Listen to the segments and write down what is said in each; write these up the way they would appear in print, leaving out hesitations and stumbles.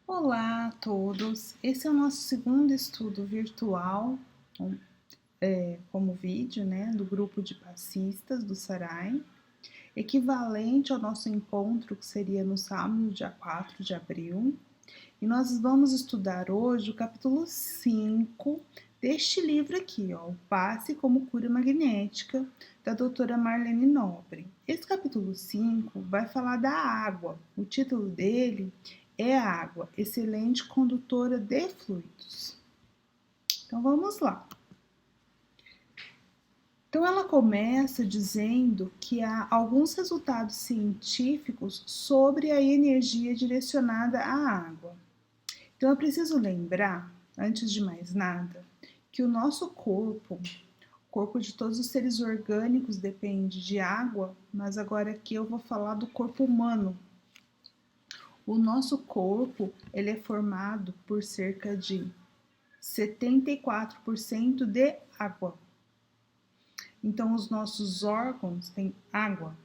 Olá a todos! Esse é o nosso segundo estudo virtual, como vídeo, né, do grupo de passistas do Sarai, equivalente ao nosso encontro que seria no sábado, dia 4 de abril. E nós vamos estudar hoje o capítulo 5 deste livro aqui, ó, O Passe como Cura Magnética, da doutora Marlene Nobre. Esse capítulo 5 vai falar da água. O título dele é Água, excelente condutora de fluidos. Então vamos lá. Então ela começa dizendo que há alguns resultados científicos sobre a energia direcionada à água. Então é preciso lembrar, antes de mais nada, que o nosso corpo, o corpo de todos os seres orgânicos depende de água, mas agora aqui eu vou falar do corpo humano. O nosso corpo, ele é formado por cerca de 74% de água. Então, os nossos órgãos têm água.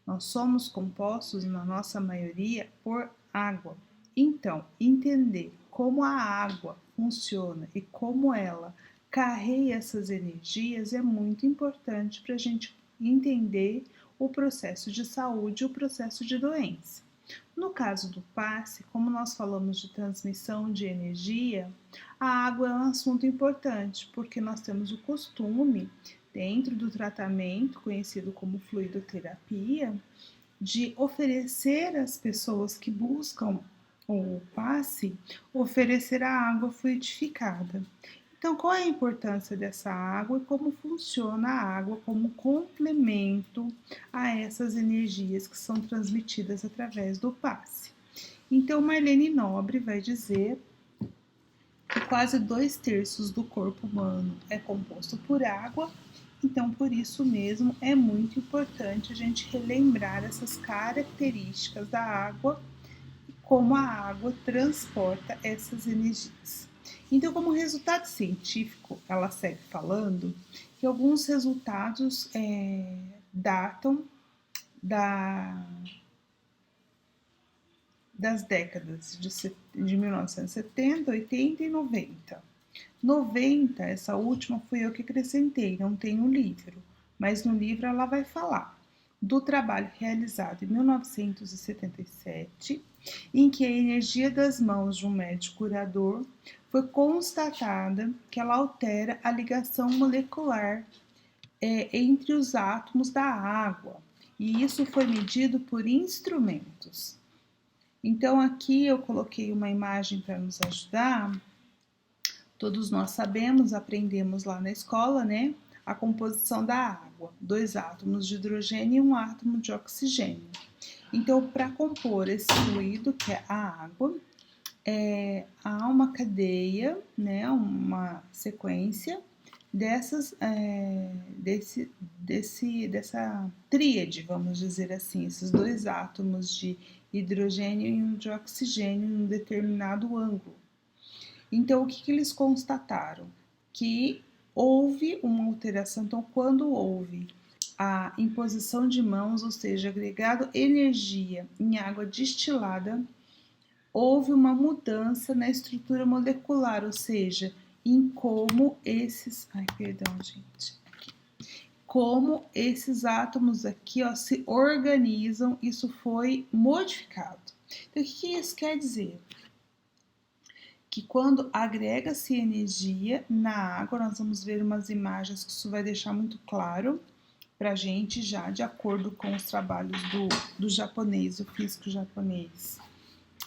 Nós somos compostos, na nossa maioria, por água. Então, entender como a água funciona e como ela carrega essas energias é muito importante para a gente entender o processo de saúde e o processo de doença. No caso do passe, como nós falamos de transmissão de energia, a água é um assunto importante, porque nós temos o costume, dentro do tratamento conhecido como fluidoterapia, de oferecer às pessoas que buscam o passe, oferecer a água fluidificada. Então, qual é a importância dessa água e como funciona a água como complemento a essas energias que são transmitidas através do passe? Então, Marlene Nobre vai dizer que quase 2/3 do corpo humano é composto por água, então por isso mesmo é muito importante a gente relembrar essas características da água e como a água transporta essas energias. Então, como resultado científico, ela segue falando que alguns resultados datam das décadas de 1970, 80 e 90. 90, essa última fui eu que acrescentei, não tem no livro, mas no livro ela vai falar do trabalho realizado em 1977, em que a energia das mãos de um médico curador foi constatada que ela altera a ligação molecular entre os átomos da água, e isso foi medido por instrumentos. Então aqui eu coloquei uma imagem para nos ajudar. Todos nós sabemos, aprendemos lá na escola, né? A composição da água, 2 átomos de hidrogênio e 1 átomo de oxigênio. Então, para compor esse fluido, que é a água, há uma cadeia, né? Uma sequência dessa tríade, vamos dizer assim, esses 2 átomos de hidrogênio e um de oxigênio em um determinado ângulo. Então, o que eles constataram? Que houve uma alteração. Então, quando houve a imposição de mãos, ou seja, agregado energia em água destilada, houve uma mudança na estrutura molecular, ou seja, em como esses... Ai, perdão, gente. Aqui. Como esses átomos aqui, ó, se organizam, isso foi modificado. Então, o que isso quer dizer? Que quando agrega-se energia na água, nós vamos ver umas imagens que isso vai deixar muito claro para a gente já, de acordo com os trabalhos do japonês, o físico japonês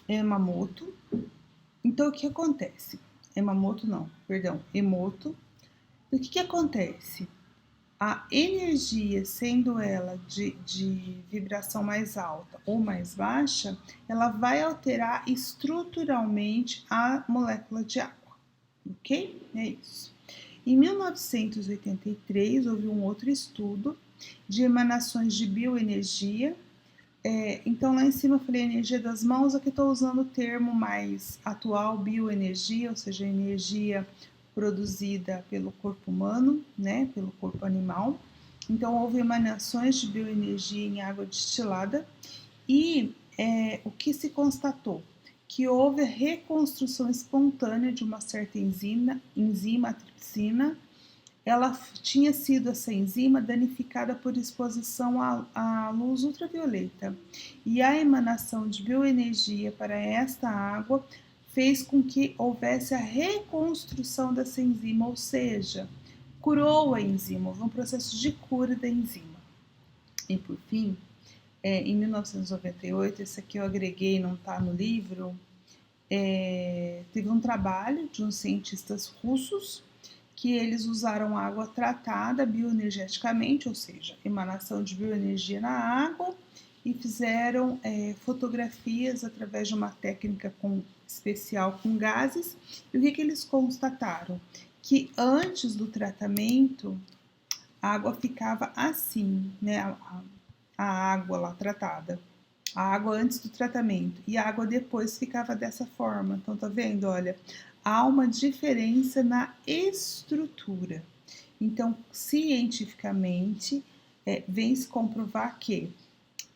Emoto. Então, o que acontece? Emoto. O que acontece? A energia, sendo ela de vibração mais alta ou mais baixa, ela vai alterar estruturalmente a molécula de água, ok? É isso. Em 1983, houve um outro estudo de emanações de bioenergia. Então, lá em cima eu falei energia das mãos, aqui estou usando o termo mais atual, bioenergia, ou seja, energia produzida pelo corpo humano, né, pelo corpo animal. Então, houve emanações de bioenergia em água destilada e o que se constatou? que houve a reconstrução espontânea de uma certa enzima, a tripsina. Ela tinha sido, essa enzima, danificada por exposição à luz ultravioleta. E a emanação de bioenergia para esta água fez com que houvesse a reconstrução dessa enzima, ou seja, curou a enzima, houve um processo de cura da enzima. E por fim, em 1998, esse aqui eu agreguei, não está no livro, teve um trabalho de uns cientistas russos que eles usaram água tratada bioenergeticamente, ou seja, emanação de bioenergia na água, e fizeram fotografias através de uma técnica especial com gases. E o que eles constataram? Que antes do tratamento, a água ficava assim, né? A água lá tratada. A água antes do tratamento e a água depois ficava dessa forma. Então, tá vendo? Olha, há uma diferença na estrutura. Então, cientificamente, vem-se comprovar que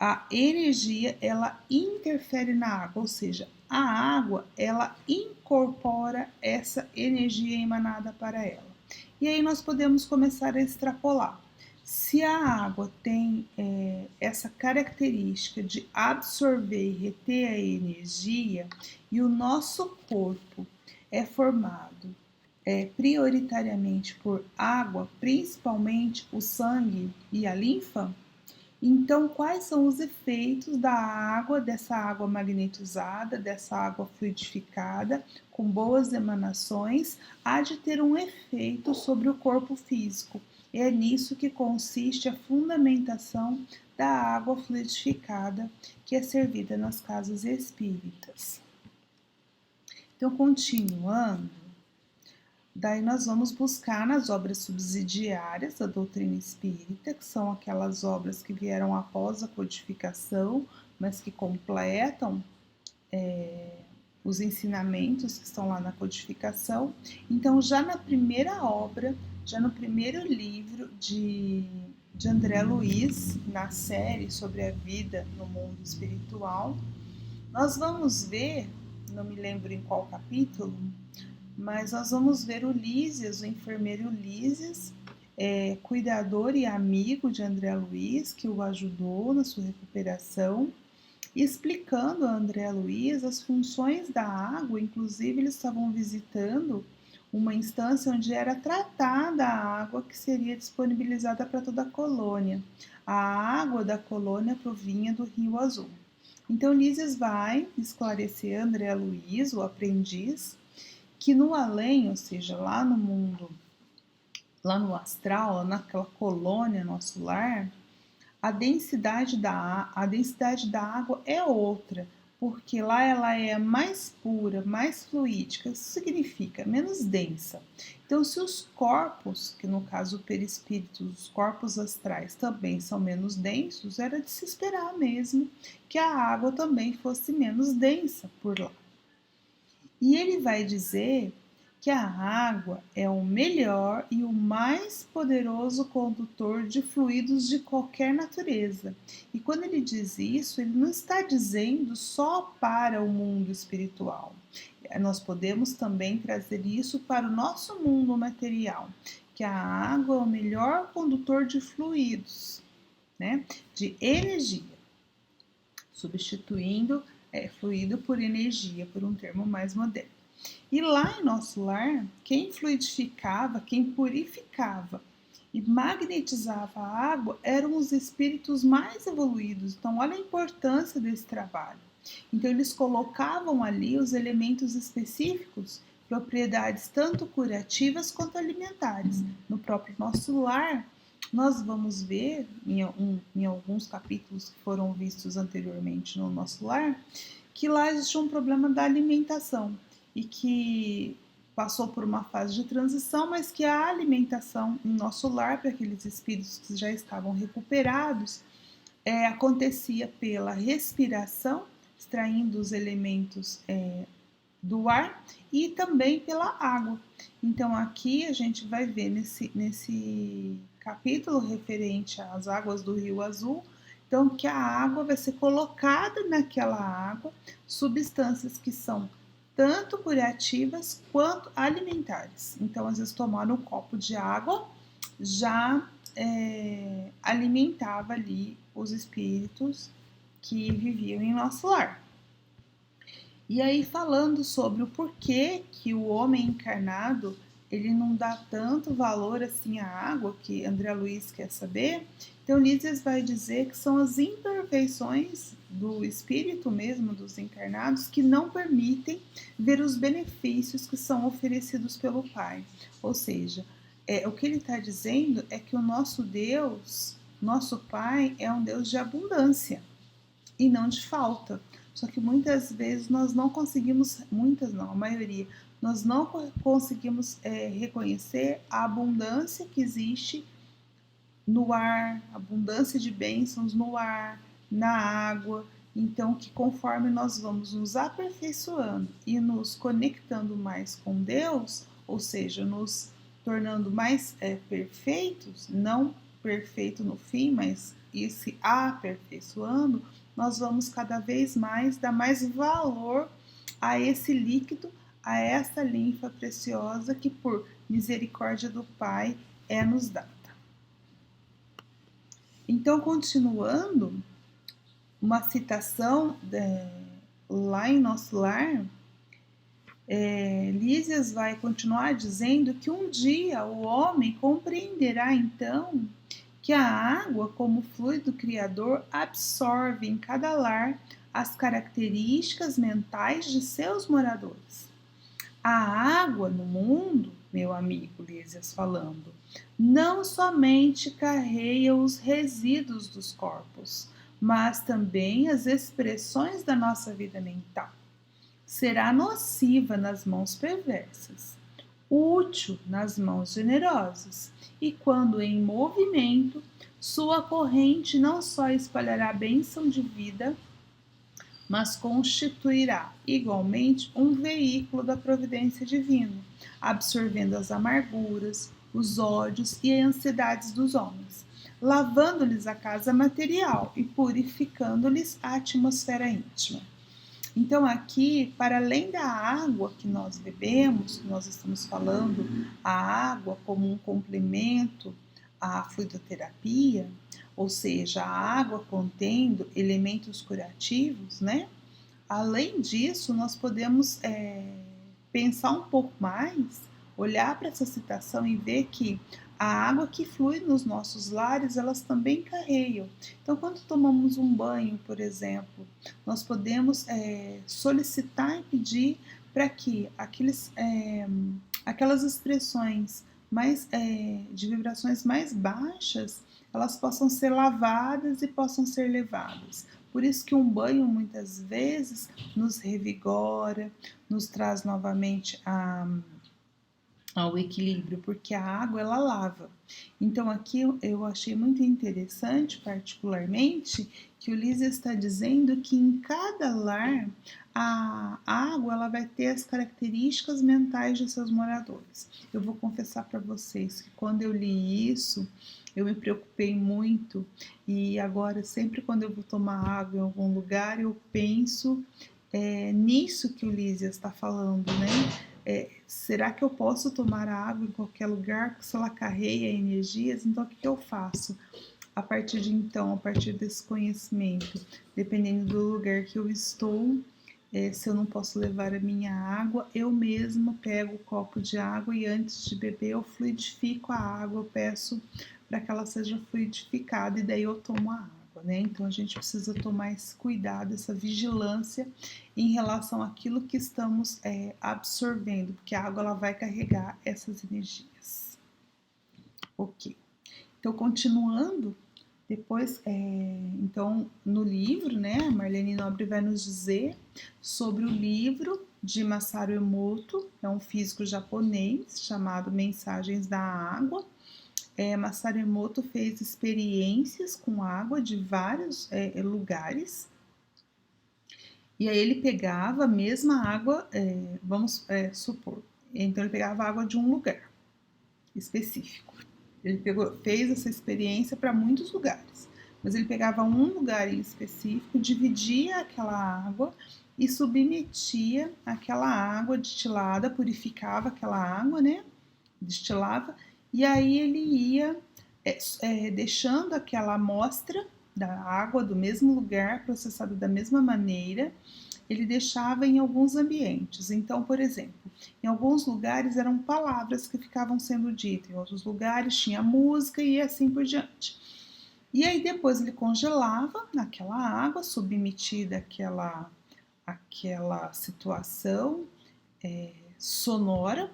a energia, ela interfere na água, ou seja, a água, ela incorpora essa energia emanada para ela. E aí nós podemos começar a extrapolar. Se a água tem essa característica de absorver e reter a energia, e o nosso corpo é formado prioritariamente por água, principalmente o sangue e a linfa, então quais são os efeitos da água, dessa água magnetizada, dessa água fluidificada, com boas emanações, há de ter um efeito sobre o corpo físico. É nisso que consiste a fundamentação da água fluidificada que é servida nas casas espíritas. Então, continuando, daí nós vamos buscar nas obras subsidiárias da doutrina espírita, que são aquelas obras que vieram após a codificação, mas que completam os ensinamentos que estão lá na codificação. Então, já na primeira obra, já no primeiro livro de André Luiz, na série sobre a vida no mundo espiritual, nós vamos ver, não me lembro em qual capítulo, mas nós vamos ver Ulisses, o enfermeiro Ulisses, cuidador e amigo de André Luiz, que o ajudou na sua recuperação, explicando a André Luiz as funções da água. Inclusive, eles estavam visitando uma instância onde era tratada a água que seria disponibilizada para toda a colônia. A água da colônia provinha do Rio Azul. Então, Ulisses vai esclarecer a André Luiz, o aprendiz, que no além, ou seja, lá no mundo, lá no astral, lá naquela colônia, nosso lar, a densidade da água é outra, porque lá ela é mais pura, mais fluídica, isso significa menos densa. Então, se os corpos, que no caso o perispírito, os corpos astrais também são menos densos, era de se esperar mesmo que a água também fosse menos densa por lá. E ele vai dizer que a água é o melhor e o mais poderoso condutor de fluidos de qualquer natureza. E quando ele diz isso, ele não está dizendo só para o mundo espiritual. Nós podemos também trazer isso para o nosso mundo material, que a água é o melhor condutor de fluidos, né? De energia, substituindo fluido por energia, por um termo mais moderno. E lá em nosso lar, quem fluidificava, quem purificava e magnetizava a água eram os espíritos mais evoluídos. Então, olha a importância desse trabalho. Então, eles colocavam ali os elementos específicos, propriedades tanto curativas quanto alimentares. No próprio nosso lar, nós vamos ver, em alguns capítulos que foram vistos anteriormente no nosso lar, que lá existe um problema da alimentação e que passou por uma fase de transição, mas que a alimentação em nosso lar, para aqueles espíritos que já estavam recuperados, acontecia pela respiração, extraindo os elementos do ar, e também pela água. Então aqui a gente vai ver nesse capítulo referente às águas do Rio Azul. Então, que a água vai ser colocada naquela água substâncias que são tanto curativas quanto alimentares. Então, às vezes, tomar um copo de água já alimentava ali os espíritos que viviam em nosso lar. E aí, falando sobre o porquê que o homem encarnado ele não dá tanto valor assim à água, que André Luiz quer saber, então Lísias vai dizer que são as imperfeições do espírito mesmo, dos encarnados, que não permitem ver os benefícios que são oferecidos pelo Pai. Ou seja, o que ele está dizendo é que o nosso Deus, nosso Pai, é um Deus de abundância e não de falta. Só que muitas vezes nós não conseguimos, muitas não, a maioria, nós não conseguimos reconhecer a abundância que existe no ar, abundância de bênçãos no ar, na água. Então, que conforme nós vamos nos aperfeiçoando e nos conectando mais com Deus, ou seja, nos tornando mais perfeitos, não perfeito no fim, mas ir se aperfeiçoando, nós vamos cada vez mais dar mais valor a esse líquido, a essa linfa preciosa que por misericórdia do Pai nos dada. Então, continuando, uma citação lá em Nosso Lar, Lísias vai continuar dizendo que um dia o homem compreenderá então que a água, como fluido criador, absorve em cada lar as características mentais de seus moradores. A água no mundo, meu amigo Lísias falando, não somente carrega os resíduos dos corpos, mas também as expressões da nossa vida mental. Será nociva nas mãos perversas, útil nas mãos generosas, e quando em movimento, sua corrente não só espalhará a bênção de vida, mas constituirá igualmente um veículo da providência divina, absorvendo as amarguras, os ódios e as ansiedades dos homens, lavando-lhes a casa material e purificando-lhes a atmosfera íntima. Então, aqui, para além da água que nós bebemos, nós estamos falando a água como um complemento à fluidoterapia, ou seja, a água contendo elementos curativos, né? Além disso, nós podemos pensar um pouco mais, olhar para essa citação e ver que a água que flui nos nossos lares, elas também carregam. Então, quando tomamos um banho, por exemplo, nós podemos solicitar e pedir para que aquelas expressões mais de vibrações mais baixas, elas possam ser lavadas e possam ser levadas. Por isso que um banho muitas vezes nos revigora, nos traz novamente ao equilíbrio, porque a água ela lava. Então aqui eu achei muito interessante, particularmente, que o Lísias está dizendo que em cada lar a água ela vai ter as características mentais de seus moradores. Eu vou confessar para vocês que quando eu li isso, eu me preocupei muito e agora sempre quando eu vou tomar água em algum lugar eu penso nisso que o Lísias está falando, né? Será que eu posso tomar a água em qualquer lugar se ela carrega energias? Então, o que eu faço? A partir de então, a partir desse conhecimento, dependendo do lugar que eu estou, se eu não posso levar a minha água, eu mesma pego o copo de água e antes de beber eu fluidifico a água, eu peço para que ela seja fluidificada e daí eu tomo a água. Né? Então a gente precisa tomar esse cuidado, essa vigilância em relação àquilo que estamos absorvendo, porque a água ela vai carregar essas energias. Ok. Então continuando, depois, então no livro, né, a Marlene Nobre vai nos dizer sobre o livro de Masaru Emoto, é um físico japonês chamado Mensagens da Água. Masaru Emoto fez experiências com água de vários lugares e aí ele pegava a mesma água, vamos supor, então ele pegava a água de um lugar específico. Ele fez essa experiência para muitos lugares, mas ele pegava um lugar em específico, dividia aquela água e submetia aquela água destilada, purificava aquela água, né? Destilava, e aí ele ia deixando aquela amostra da água do mesmo lugar, processada da mesma maneira, ele deixava em alguns ambientes. Então, por exemplo, em alguns lugares eram palavras que ficavam sendo ditas, em outros lugares tinha música e assim por diante. E aí depois ele congelava naquela água, submetida àquela situação sonora,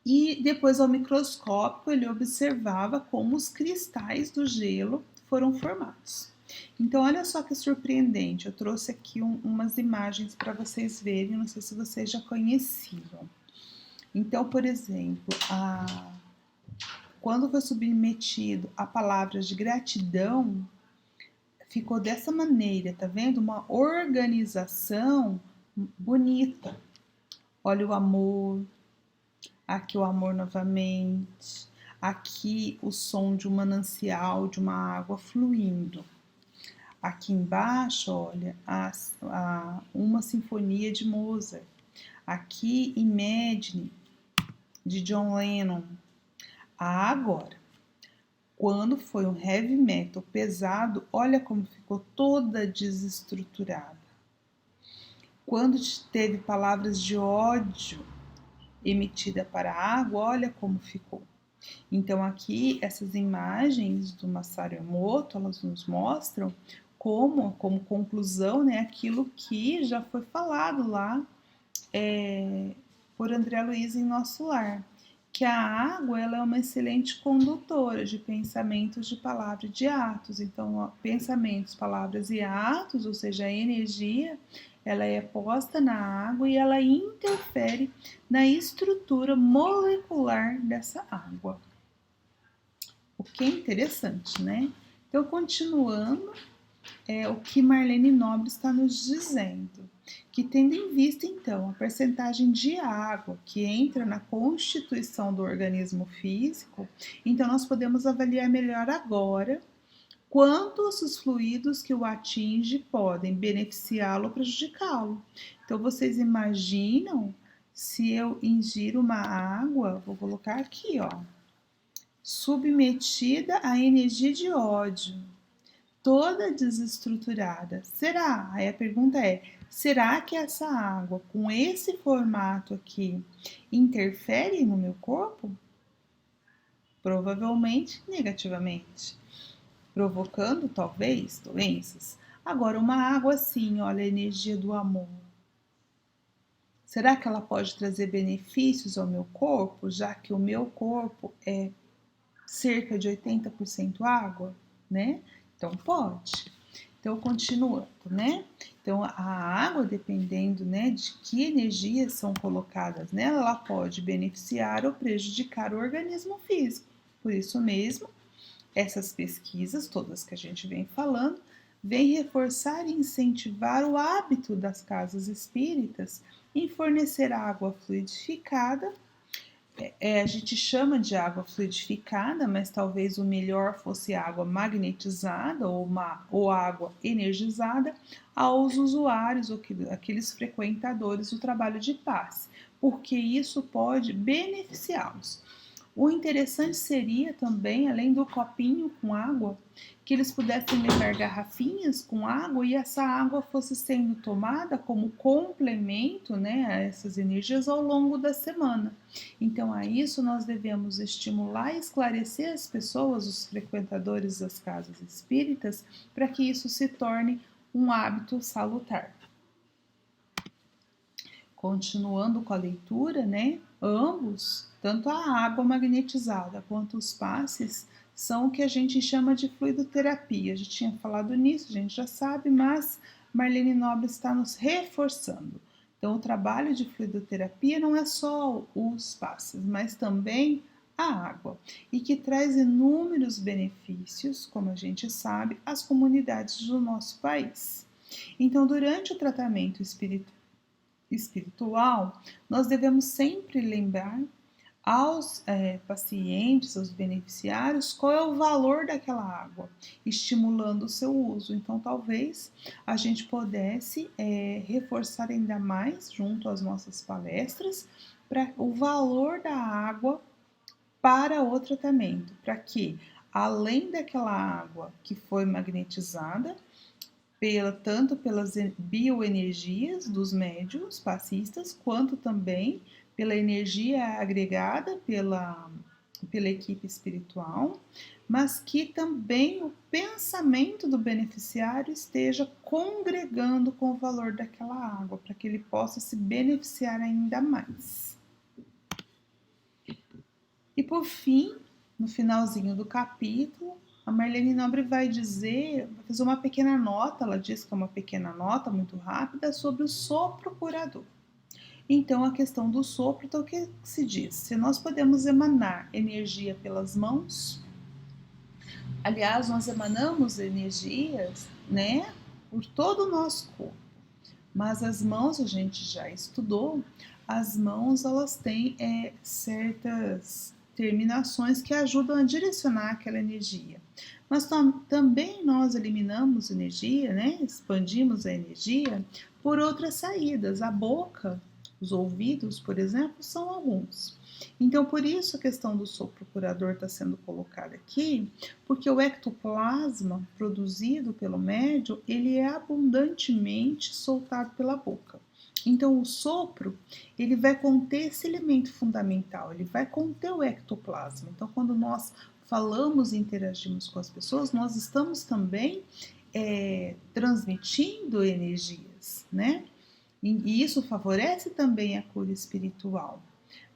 e depois ao microscópio ele observava como os cristais do gelo foram formados. Então olha só que surpreendente, eu trouxe aqui umas imagens para vocês verem, não sei se vocês já conheciam. Então, por exemplo, quando foi submetido a palavras de gratidão, ficou dessa maneira, tá vendo? Uma organização bonita. Olha o amor, aqui o amor novamente, aqui o som de um manancial, de uma água fluindo. Aqui embaixo, olha, uma sinfonia de Mozart. Aqui Imagine, de John Lennon. Agora, quando foi um heavy metal pesado, olha como ficou toda desestruturada. Quando teve palavras de ódio emitida para a água, olha como ficou. Então aqui essas imagens do Masaru Emoto, elas nos mostram como conclusão, né, aquilo que já foi falado lá por André Luiz em Nosso Lar, que a água ela é uma excelente condutora de pensamentos, de palavras e de atos. Então, pensamentos, palavras e atos, ou seja, a energia, ela é posta na água e ela interfere na estrutura molecular dessa água. O que é interessante, né? Então, continuando, o que Marlene Nobre está nos dizendo, que tendo em vista, então, a percentagem de água que entra na constituição do organismo físico, então nós podemos avaliar melhor agora quantos os fluidos que o atinge podem beneficiá-lo ou prejudicá-lo. Então, vocês imaginam se eu ingiro uma água, vou colocar aqui, ó, submetida à energia de ódio, toda desestruturada. Será? Aí a pergunta é: será que essa água, com esse formato aqui, interfere no meu corpo? Provavelmente negativamente, provocando talvez doenças. Agora, uma água assim, olha a energia do amor. Será que ela pode trazer benefícios ao meu corpo, já que o meu corpo é cerca de 80% água, né? Então pode. Então continuando, né? Então a água, dependendo, né, de que energias são colocadas nela, ela pode beneficiar ou prejudicar o organismo físico. Por isso mesmo, essas pesquisas, todas que a gente vem falando, vêm reforçar e incentivar o hábito das casas espíritas em fornecer água fluidificada. A gente chama de água fluidificada, mas talvez o melhor fosse água magnetizada ou água energizada aos usuários, ou aqueles frequentadores do trabalho de passe, porque isso pode beneficiá-los. O interessante seria também, além do copinho com água, que eles pudessem levar garrafinhas com água e essa água fosse sendo tomada como complemento, né, a essas energias ao longo da semana. Então, a isso nós devemos estimular e esclarecer as pessoas, os frequentadores das casas espíritas, para que isso se torne um hábito salutar. Continuando com a leitura, né? Ambos, tanto a água magnetizada quanto os passes, são o que a gente chama de fluidoterapia. A gente tinha falado nisso, a gente já sabe, mas Marlene Nobre está nos reforçando. Então, o trabalho de fluidoterapia não é só os passes, mas também a água, e que traz inúmeros benefícios, como a gente sabe, às comunidades do nosso país. Então, durante o tratamento espiritual, nós devemos sempre lembrar aos pacientes, aos beneficiários, qual é o valor daquela água, estimulando o seu uso. Então, talvez a gente pudesse reforçar ainda mais, junto às nossas palestras, para o valor da água para o tratamento, para que, além daquela água que foi magnetizada, tanto pelas bioenergias dos médiuns passistas, quanto também pela energia agregada pela equipe espiritual, mas que também o pensamento do beneficiário esteja congregando com o valor daquela água, para que ele possa se beneficiar ainda mais. E por fim, no finalzinho do capítulo, a Marlene Nobre vai fazer uma pequena nota, ela diz que é uma pequena nota muito rápida, sobre o sopro curador. Então, a questão do sopro, então o que se diz? Se nós podemos emanar energia pelas mãos, aliás, nós emanamos energias, né, por todo o nosso corpo, mas as mãos, a gente já estudou, as mãos, elas têm certas terminações que ajudam a direcionar aquela energia. Mas também nós eliminamos energia, né? Expandimos a energia por outras saídas. A boca, os ouvidos, por exemplo, são alguns. Então, por isso a questão do sopro curador está sendo colocada aqui, porque o ectoplasma produzido pelo médium, ele é abundantemente soltado pela boca. Então, o sopro, ele vai conter esse elemento fundamental, ele vai conter o ectoplasma. Então, quando nós falamos e interagimos com as pessoas, nós estamos também transmitindo energias, né? E isso favorece também a cura espiritual.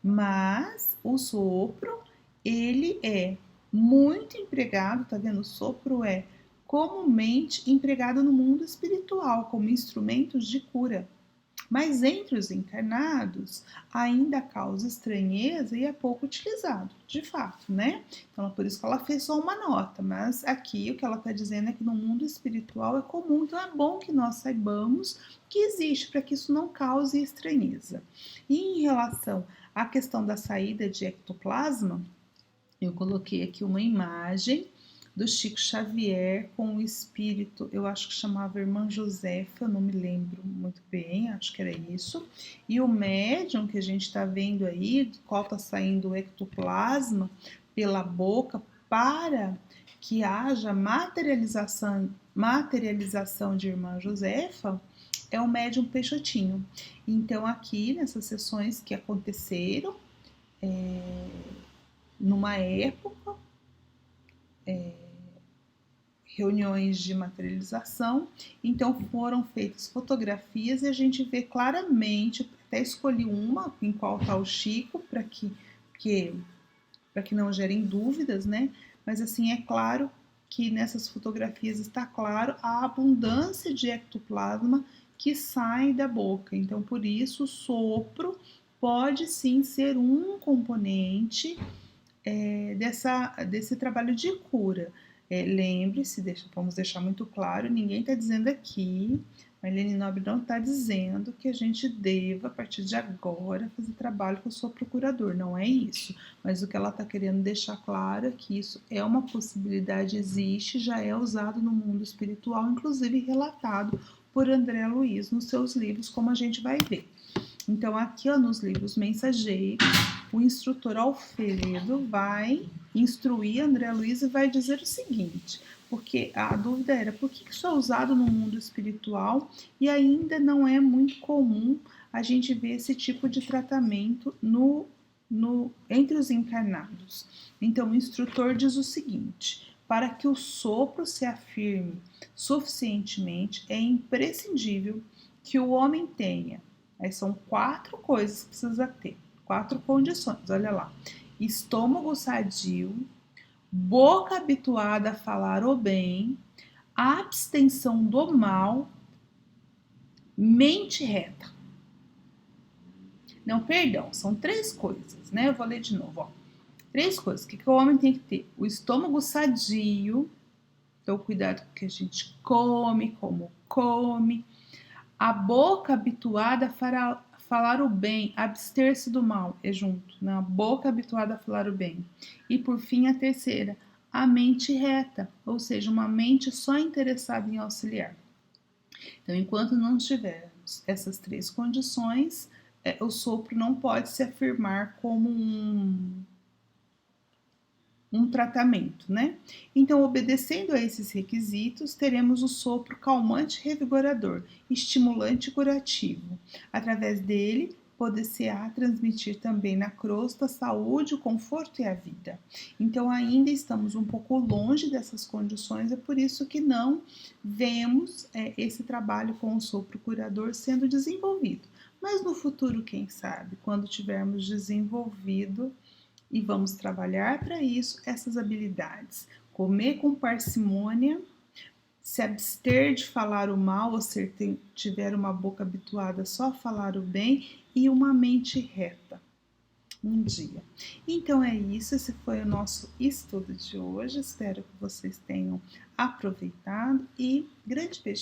Mas o sopro, ele é muito empregado, tá vendo? O sopro é comumente empregado no mundo espiritual como instrumentos de cura. Mas entre os encarnados ainda causa estranheza e é pouco utilizado, de fato, né? Então é por isso que ela fez só uma nota, mas aqui o que ela está dizendo é que no mundo espiritual é comum, então é bom que nós saibamos que existe para que isso não cause estranheza. E em relação à questão da saída de ectoplasma, eu coloquei aqui uma imagem do Chico Xavier com o espírito, eu acho que chamava Irmã Josefa, eu não me lembro muito bem, acho que era isso. E o médium que a gente está vendo aí, do qual está saindo o ectoplasma pela boca para que haja materialização de Irmã Josefa, é o médium Peixotinho. Então aqui nessas sessões que aconteceram, numa época, reuniões de materialização, então foram feitas fotografias e a gente vê claramente, até escolhi uma em qual está o Chico, para que não gerem dúvidas, né? Mas assim, é claro que nessas fotografias está claro a abundância de ectoplasma que sai da boca, então por isso o sopro pode sim ser um componente desse trabalho de cura. Lembre-se, vamos deixar muito claro, ninguém está dizendo aqui, Marlene Nobre não está dizendo que a gente deva, a partir de agora, fazer trabalho com o sopro curador, não é isso. Mas o que ela está querendo deixar claro é que isso é uma possibilidade, existe, já é usado no mundo espiritual, inclusive relatado por André Luiz nos seus livros, como a gente vai ver. Então, aqui nos livros mensageiros, o instrutor Alfredo vai instruir André Luiz e vai dizer o seguinte, porque a dúvida era por que isso é usado no mundo espiritual e ainda não é muito comum a gente ver esse tipo de tratamento entre os encarnados. Então, o instrutor diz o seguinte, para que o sopro se afirme suficientemente, é imprescindível que o homem tenha. Aí são 4 coisas que precisa ter, 4 condições, olha lá. Estômago sadio, boca habituada a falar o bem, abstenção do mal, mente reta. Não, perdão, são 3 coisas, né? Eu vou ler de novo, ó. 3 coisas. O que o homem tem que ter? O estômago sadio, então cuidado com o que a gente come, como come. A boca habituada a falar o bem, abster-se do mal, é junto, né? A boca habituada a falar o bem. E por fim, a terceira, a mente reta, ou seja, uma mente só interessada em auxiliar. Então, enquanto não tivermos essas três condições, o sopro não pode se afirmar como um tratamento, né? Então, obedecendo a esses requisitos, teremos o sopro calmante revigorador, estimulante e curativo. Através dele, poder-se-á transmitir também na crosta a saúde, o conforto e a vida. Então, ainda estamos um pouco longe dessas condições, é por isso que não vemos esse trabalho com o sopro curador sendo desenvolvido. Mas no futuro, quem sabe, quando tivermos desenvolvido e vamos trabalhar para isso essas habilidades. Comer com parcimônia, se abster de falar o mal, ou se tiver uma boca habituada só a falar o bem e uma mente reta. Um dia. Então é isso, esse foi o nosso estudo de hoje. Espero que vocês tenham aproveitado e grande beijo.